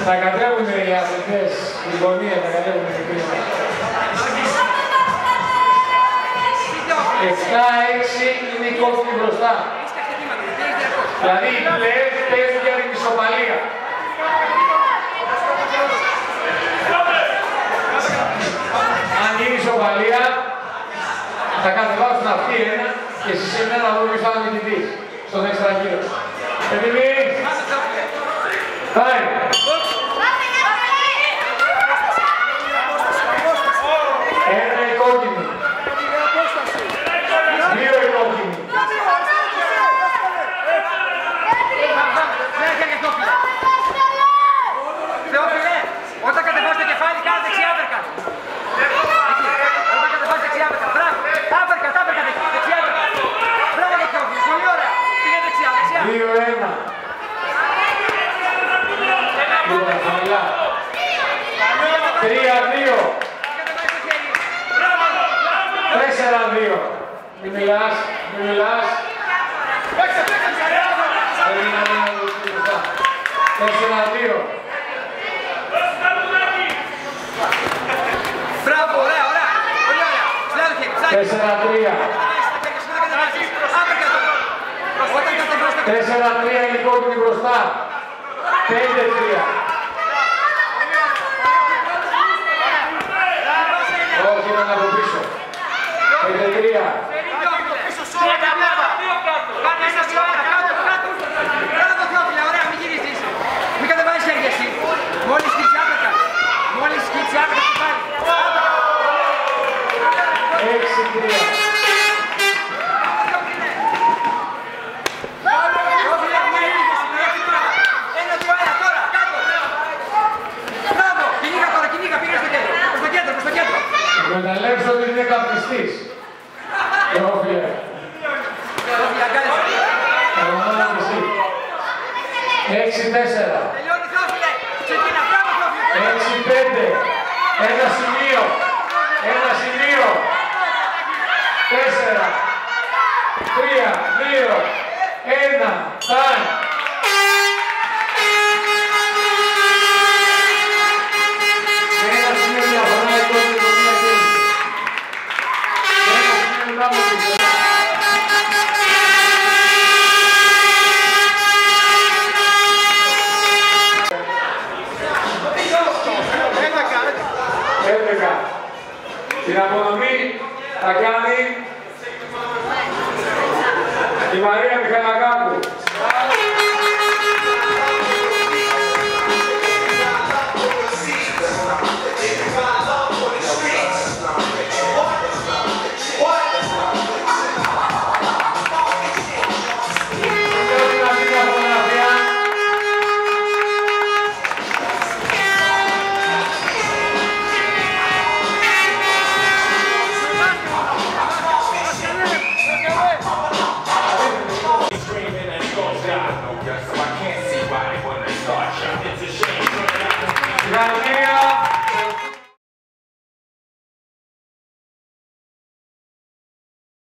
Τα κατέβουν οι αθλητές, η γωνία τα κατέβουν οι πίσω. 7-6 είναι η κόφτη μπροστά. Δηλαδή οι πλέον παίζουν για την ισοπαλία. Αν γίνει ισοπαλία, θα κατεβάσουν αυτοί ένα και εσείς ένα να δούμε ποιος θα είναι νικητής στον έξτρα γύρο. Έτοιμοι! Πάει! Ένα η κόκκινη. Δύο η κόκκινη. Θεόφιλε, όταν κατεβάζει το κεφάλι, κάνε δεξιά άπερκα. Όταν κατεβάζει δεξιά άπερκα, μπράβο. Άπερκα, δεξιά άπερκα. Μπράβο το Θεόφιλε, πολύ ωραία. Πήγε δεξιά, δεξιά. 2-1. Λίγο χαμηλά. 3-2. 4-2. Μην μιλάς, μην μιλάς. Πρέπει να μην αγωγήσει μπροστά. 4-2. Μπράβο, ωραία, ωραία. Πολύ ωραία. Ψηλά το χέρι, ψηλά. 4-3. 4-3 είναι η κόκκινη μπροστά. 5-3. Όχι, είναι από πίσω. 5-3. Μην κατεβάζεις χέρια εσύ. Μόλις σκύψει άπερκα. Μόλις σκύψει άπερκα και πάλι. 6-3. Εκμεταλλεύσου ότι είναι καπνιστής. Θεόφιλε. Καλομάνα και εσύ. 6-4. 6-5. Ένα σημείο. 4. 3, 2, 1. Time. Την απονομή θα κάνει η Μαρία Μιχαλακάκου. It's a shame.